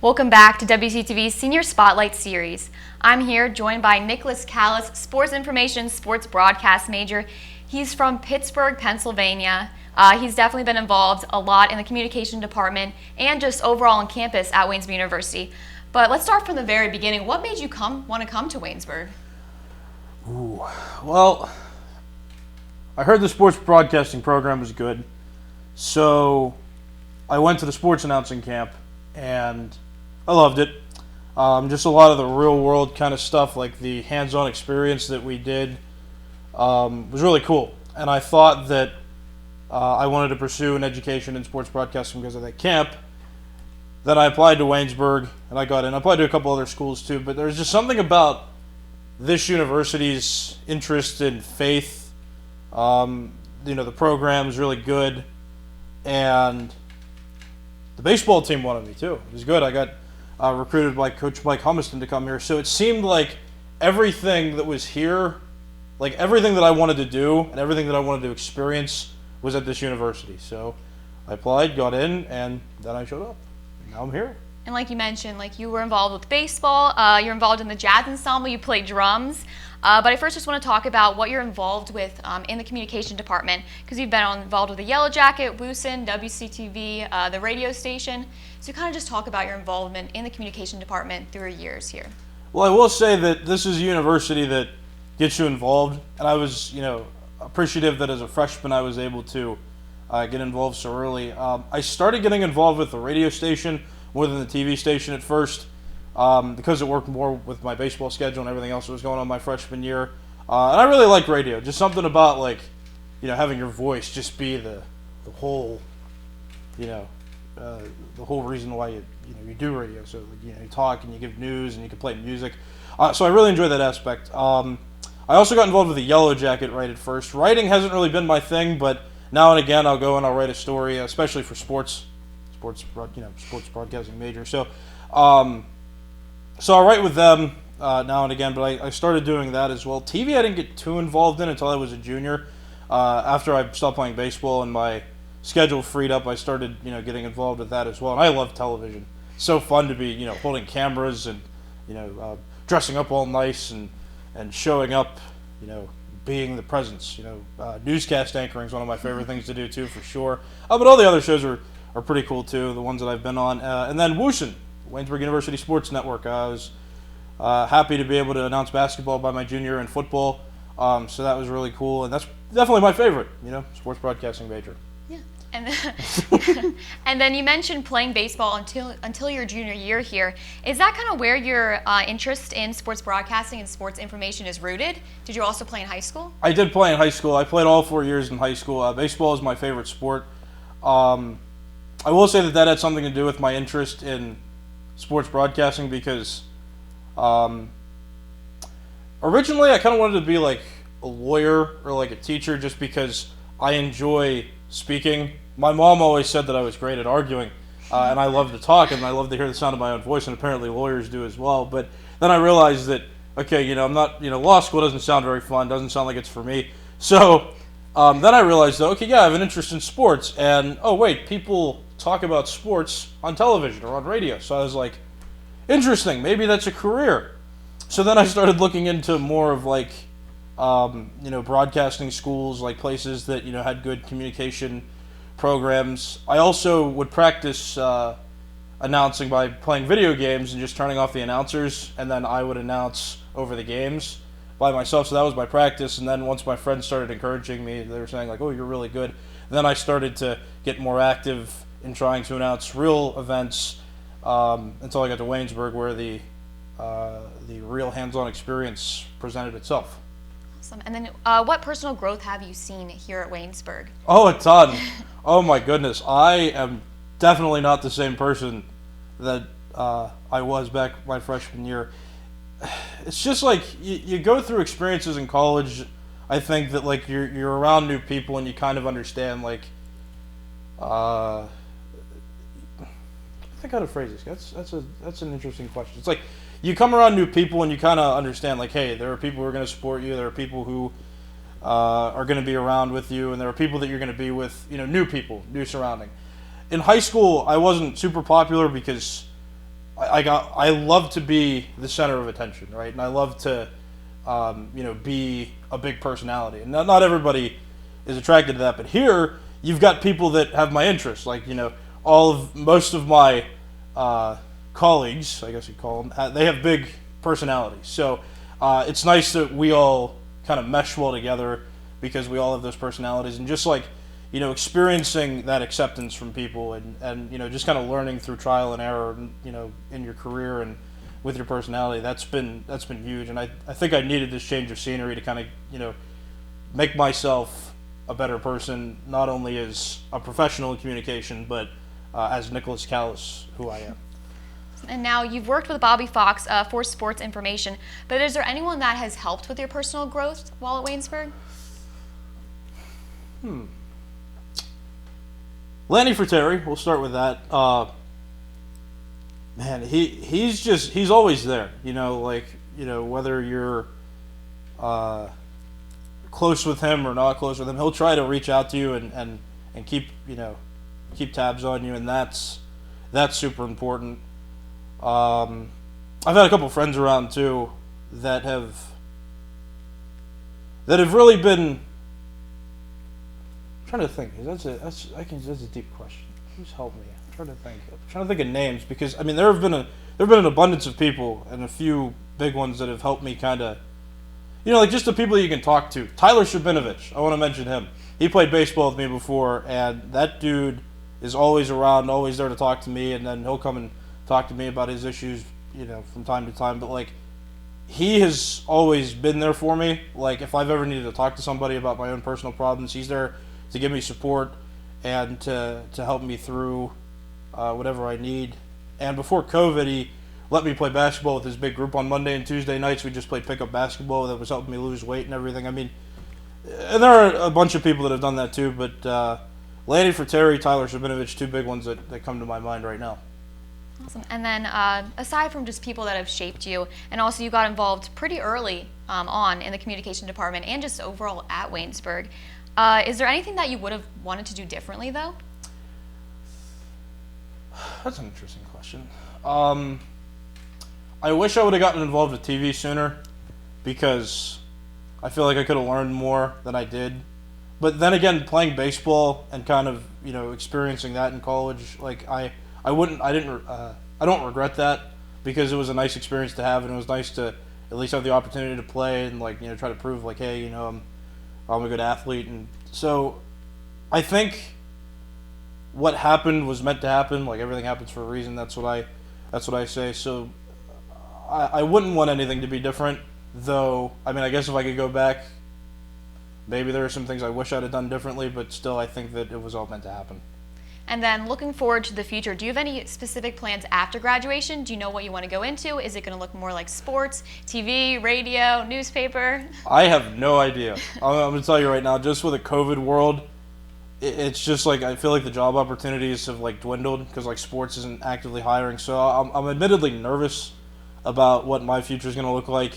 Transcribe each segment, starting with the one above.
Welcome back to WCTV's Senior Spotlight Series. I'm here joined by Nicholas Callas, sports information, sports broadcast major. He's from Pittsburgh, Pennsylvania. He's definitely been involved a lot in the communication department and just overall on campus at Waynesburg University. But let's start from the very beginning. What made you want to come to Waynesburg? Well, I heard the sports broadcasting program was good, so I went to the sports announcing camp, and I loved it. Just a lot of the real world kind of stuff, like the hands-on experience that we did, was really cool. And I thought that I wanted to pursue an education in sports broadcasting because of that camp. Then I applied to Waynesburg, and I got in. I applied to a couple other schools too, but there's just something about this university's interest in faith. The program is really good, and the baseball team wanted me too. It was good. I got recruited by Coach Mike Humiston to come here, so it seemed like everything that was here, like everything that I wanted to do and everything that I wanted to experience was at this university. So I applied, got in, and then I showed up. Now I'm here. And like you mentioned, like you were involved with baseball, you're involved in the jazz ensemble, you play drums. But I first just want to talk about what you're involved with in the communication department, because you've been involved with the Yellow Jacket, Woosin, WCTV, the radio station. So kind of just talk about your involvement in the communication department through your years here. Well, I will say that this is a university that gets you involved, and I was, appreciative that as a freshman I was able to get involved so early. I started getting involved with the radio station more than the TV station at first, because it worked more with my baseball schedule and everything else that was going on my freshman year. And I really liked radio. Just something about having your voice just be the whole, the whole reason why you do radio. So you talk and you give news and you can play music. So I really enjoy that aspect. I also got involved with the Yellow Jacket right at first. Writing hasn't really been my thing, but now and again I'll go and I'll write a story, especially for sports broadcasting major. So I'll write with them now and again, but I started doing that as well. TV I didn't get too involved in until I was a junior. After I stopped playing baseball and my schedule freed up, I started getting involved with that as well. And I love television. It's so fun to be holding cameras and dressing up all nice and showing up, being the presence. Newscast anchoring is one of my favorite things to do too, for sure. But all the other shows are pretty cool too, the ones that I've been on. And then Woosin, Waynesburg University Sports Network. I was happy to be able to announce basketball by my junior and football, so that was really cool, and that's definitely my favorite, sports broadcasting major. Yeah, and and then you mentioned playing baseball until your junior year here. Is that kind of where your interest in sports broadcasting and sports information is rooted? Did you also play in high school? I did play in high school. I played all 4 years in high school. Baseball is my favorite sport. I will say that had something to do with my interest in sports broadcasting, because originally I kind of wanted to be like a lawyer or like a teacher, just because I enjoy speaking. My mom always said that I was great at arguing, and I love to talk and I love to hear the sound of my own voice, and apparently lawyers do as well. But then I realized that, okay, I'm not, law school doesn't sound very fun, doesn't sound like it's for me. So then I realized that, okay, yeah, I have an interest in sports, and oh wait, people talk about sports on television or on radio. So I was like, interesting, maybe that's a career. So then I started looking into more of broadcasting schools, like places that had good communication programs. I also would practice announcing by playing video games and just turning off the announcers, and then I would announce over the games by myself. So that was my practice. And then once my friends started encouraging me, they were saying like, oh, you're really good. And then I started to get more active in trying to announce real events, until I got to Waynesburg, where the real hands-on experience presented itself. Awesome. And then what personal growth have you seen here at Waynesburg? Oh, a ton. Oh my goodness. I am definitely not the same person that I was back my freshman year. It's just like you go through experiences in college. I think that you're around new people and you kind of understand I think how to phrase this. That's an interesting question. It's like you come around new people and you kind of understand hey, there are people who are going to support you. There are people who are going to be around with you, and there are people that you're going to be with. New people, new surrounding. In high school, I wasn't super popular because I love to be the center of attention, right? And I love to be a big personality. And not everybody is attracted to that, but here you've got people that have my interests. Like, most of my colleagues, I guess you'd call them, they have big personalities. So it's nice that we all kind of mesh well together because we all have those personalities. And just like, experiencing that acceptance from people and just kind of learning through trial and error, in your career and with your personality, that's been huge. And I think I needed this change of scenery to kind of, make myself a better person, not only as a professional in communication, but as Nicholas Callas, who I am. And now you've worked with Bobby Fox for sports information, but is there anyone that has helped with your personal growth while at Waynesburg? Lanny Fratteri, we'll start with that. Man, he's always there. Whether you're close with him or not close with him, he'll try to reach out to you and keep tabs on you, and that's super important. I've had a couple friends around too that have really been. I'm trying to think. That's a deep question. Who's helped me? I'm trying to think of names because there have been an abundance of people and a few big ones that have helped me kind of, like just the people you can talk to. Tyler Shabinovich, I want to mention him. He played baseball with me before, and that dude is always around, always there to talk to me, and then he'll come and talk to me about his issues, from time to time. But he has always been there for me. Like if I've ever needed to talk to somebody about my own personal problems, he's there to give me support and to help me through whatever I need. And before COVID, he let me play basketball with his big group on Monday and Tuesday nights. We just played pickup basketball. That was helping me lose weight and everything. And there are a bunch of people that have done that too, but Lanny Fratteri, Tyler Shabinovich, two big ones that come to my mind right now. Awesome. And then aside from just people that have shaped you, and also you got involved pretty early on in the communication department and just overall at Waynesburg, is there anything that you would have wanted to do differently, though? That's an interesting question. I wish I would have gotten involved with TV sooner because I feel like I could have learned more than I did. But then again, playing baseball and kind of experiencing that in college, I don't regret that because it was a nice experience to have, and it was nice to at least have the opportunity to play and try to prove hey, I'm a good athlete. And so I think what happened was meant to happen. Everything happens for a reason. That's what I say. So I wouldn't want anything to be different, though. I guess if I could go back, maybe there are some things I wish I'd have done differently, but still I think that it was all meant to happen. And then looking forward to the future, do you have any specific plans after graduation? Do you know what you want to go into? Is it going to look more like sports, TV, radio, newspaper? I have no idea. I'm going to tell you right now, just with the COVID world, it's just I feel like the job opportunities have dwindled because sports isn't actively hiring. So I'm admittedly nervous about what my future is going to look like.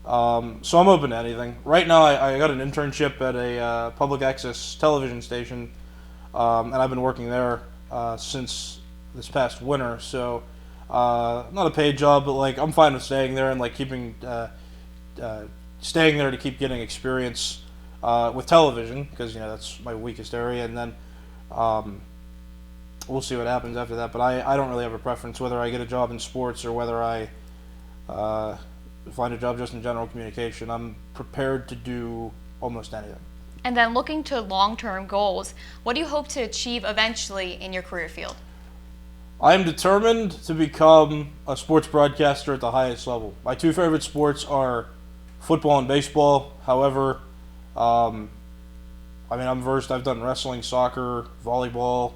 So I'm open to anything. Right now I got an internship at a public access television station. And I've been working there since this past winter. So not a paid job, but I'm fine with staying there and keeping staying there to keep getting experience with television because that's my weakest area. And then we'll see what happens after that. But I don't really have a preference whether I get a job in sports or whether I find a job just in general communication. I'm prepared to do almost anything. And then looking to long-term goals, what do you hope to achieve eventually in your career field? I am determined to become a sports broadcaster at the highest level. My two favorite sports are football and baseball. However, I'm versed. I've done wrestling, soccer, volleyball,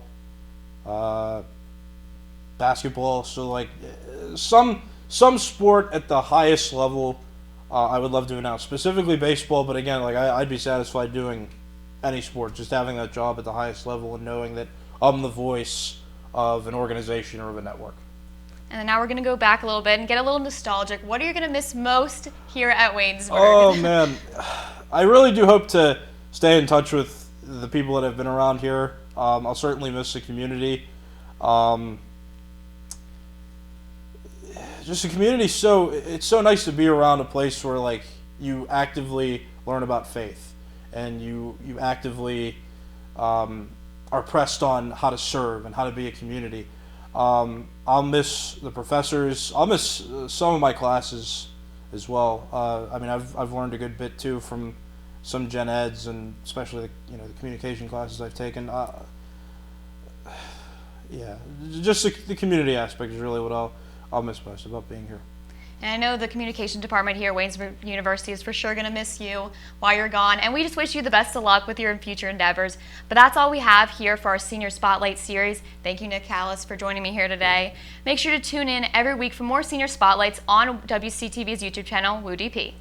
basketball. So some sport at the highest level I would love to announce, specifically baseball, but again, I'd be satisfied doing any sport, just having that job at the highest level and knowing that I'm the voice of an organization or of a network. And now we're going to go back a little bit and get a little nostalgic. What are you going to miss most here at Waynesburg? Oh, man. I really do hope to stay in touch with the people that have been around here. I'll certainly miss the community. just the community. It's so nice to be around a place where like you actively learn about faith, and you actively are pressed on how to serve and how to be a community. I'll miss the professors. I'll miss some of my classes as well. I mean, I've learned a good bit too from some gen eds, and especially the communication classes I've taken. Yeah, just the community aspect is really what I'll miss most about being here. And I know the communication department here at Waynesburg University is for sure going to miss you while you're gone. And we just wish you the best of luck with your future endeavors. But that's all we have here for our Senior Spotlight series. Thank you, Nick Callas, for joining me here today. Make sure to tune in every week for more Senior Spotlights on WCTV's YouTube channel, WooDP.